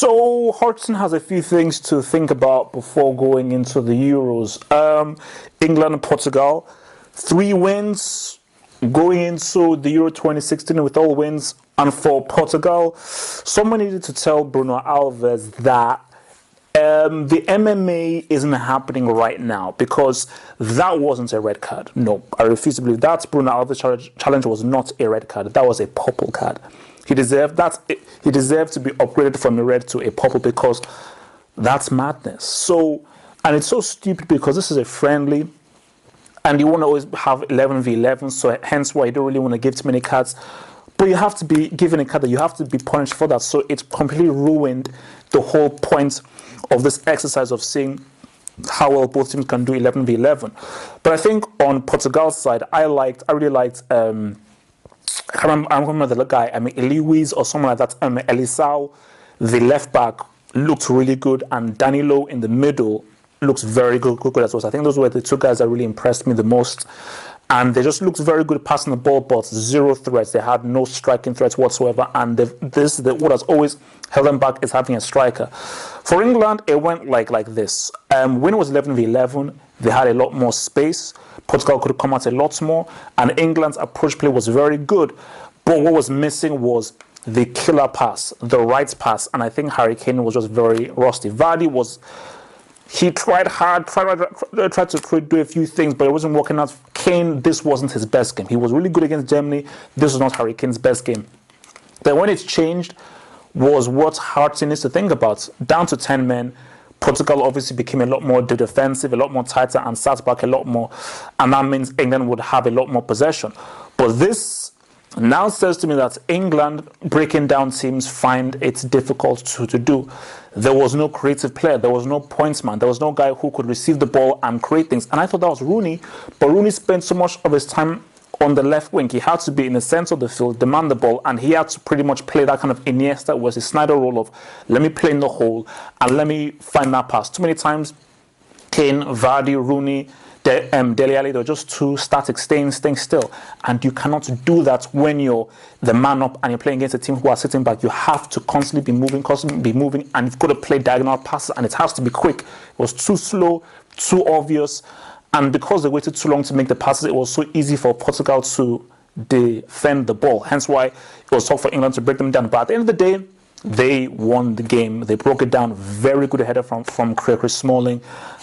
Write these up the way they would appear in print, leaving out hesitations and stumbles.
So Hodgson has a few things to think about before going into the Euros. England and Portugal, 3 wins going into the Euro 2016 with all wins. And for Portugal, someone needed to tell Bruno Alves that the MMA isn't happening right now because that wasn't a red card. No, I refuse to believe that. Bruno Alves' challenge was not a red card. That was a purple card. He deserved that. He deserved to be upgraded from a red to a purple because that's madness. So, and it's so stupid because this is a friendly, and you want to always have 11v11. So hence why you don't really want to give too many cards. But you have to be given a card that you have to be punished for that. So it's completely ruined the whole point of this exercise of seeing how well both teams can do 11v11. But I think on Portugal's side, I really liked. I remember the guy. Eliwis or someone like that. Elisao, the left back, looked really good, and Danilo in the middle looks very good as well. So I think those were the two guys that really impressed me the most. And they just looked very good passing the ball, but zero threats. They had no striking threats whatsoever. And what has always held them back is having a striker. For England, it went like this. When it was 11v11, they had a lot more space. Portugal could come out a lot more. And England's approach play was very good. But what was missing was the killer pass, the right pass. And I think Harry Kane was just very rusty. He tried hard, tried to do a few things, but it wasn't working out. Kane, this wasn't his best game. He was really good against Germany. This was not Harry Kane's best game. Then when it's changed was what Hartson needs to think about. Down to 10 men, Portugal obviously became a lot more defensive, a lot more tighter, and sat back a lot more. And that means England would have a lot more possession. But this now says to me that England breaking down teams find it difficult to do. There was no creative player. There was no pointsman. There was no guy who could receive the ball and create things. And I thought that was Rooney. But Rooney spent so much of his time on the left wing. He had to be in the center of the field, demand the ball, and he had to pretty much play that kind of Iniesta, was his Snyder role of let me play in the hole and let me find that pass. Too many times, Kane, Vardy, Rooney, Dele Alli, they're just too static, staying still. And you cannot do that when you're the man up and you're playing against a team who are sitting back. You have to constantly be moving, and you've got to play diagonal passes, and it has to be quick. It was too slow, too obvious, and because they waited too long to make the passes, it was so easy for Portugal to defend the ball. Hence why it was tough for England to break them down. But at the end of the day, they won the game. They broke it down. Very good header from Chris Smalling,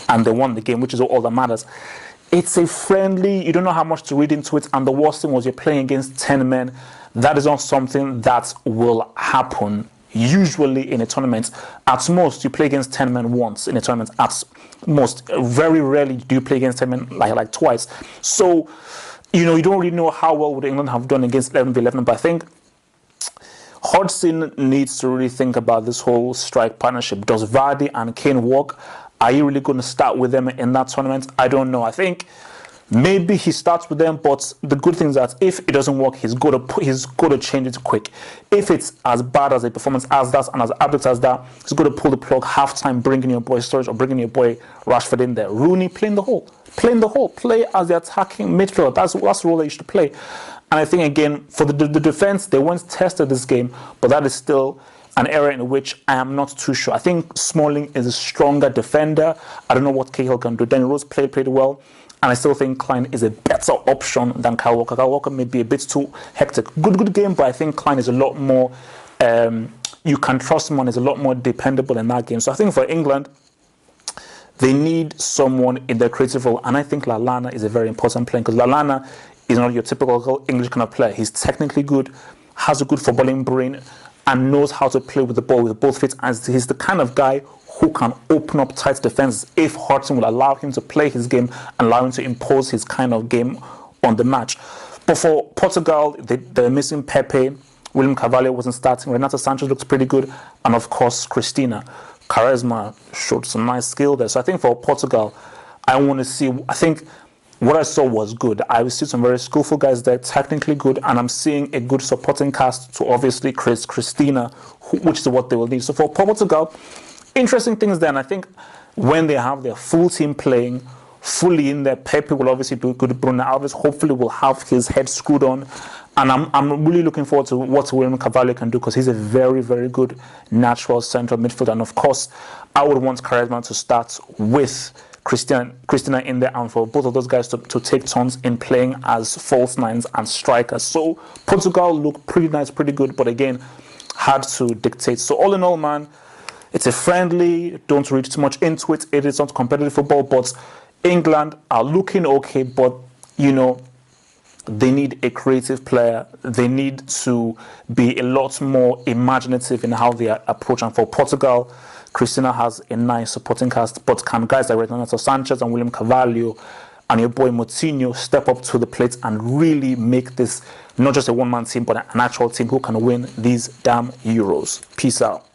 and they won the game, which is all that matters. It's a friendly. You don't know how much to read into it, and the worst thing was you're playing against 10 men. That is not something that will happen usually in a tournament. At most, you play against 10 men once in a tournament. At most, very rarely do you play against 10 men like twice. So, you don't really know how well would England have done against 11v11, but I think Hodgson needs to really think about this whole strike partnership. Does Vardy and Kane work? Are you really going to start with them in that tournament? I don't know. I think maybe he starts with them, but the good thing is that if it doesn't work, he's got to change it quick. If it's as bad as a performance as that and as abject as that, he's got to pull the plug half-time, bringing your boy Sturridge or bringing your boy Rashford in there. Rooney playing the hole, play as the attacking midfielder. That's the role that you should play. And I think, again, for the defense, they once tested this game, but that is still an area in which I am not too sure. I think Smalling is a stronger defender. I don't know what Cahill can do. Danny Rose played pretty well. And I still think Klein is a better option than Kyle Walker. Kyle Walker may be a bit too hectic. Good game, but I think Klein is a lot more, you can trust him and is a lot more dependable in that game. So I think for England, they need someone in their creative role. And I think Lallana is a very important player because Lallana is not your typical English kind of player. He's technically good, has a good footballing brain, and knows how to play with the ball with both feet. And he's the kind of guy who can open up tight defenses if Hodgson will allow him to play his game and allow him to impose his kind of game on the match. But for Portugal, they're missing Pepe. William Carvalho wasn't starting. Renato Sanchez looks pretty good. And of course, Cristina. Quaresma showed some nice skill there. So I think for Portugal, I want to see, I think what I saw was good. I see some very skillful guys there, technically good, and I'm seeing a good supporting cast to obviously Cristina, which is what they will need. So for Portugal, interesting things then. I think when they have their full team playing fully in there, Pepe will obviously be good. Bruno Alves hopefully will have his head screwed on, And I'm really looking forward to what William Carvalho can do, because he's a very, very good natural central midfielder. And of course, I would want Quaresma to start with Christina in there, and for both of those guys to take turns in playing as false nines and strikers. So Portugal look pretty nice, pretty good, but again, hard to dictate. So all in all, man, it's a friendly. Don't read too much into it. It is not competitive football, but England are looking okay, but you know, they need a creative player. They need to be a lot more imaginative in how they approach. And for Portugal, Christina has a nice supporting cast, but can guys like Renato Sanchez and William Carvalho and your boy Moutinho step up to the plate and really make this not just a one-man team, but an actual team who can win these damn Euros? Peace out.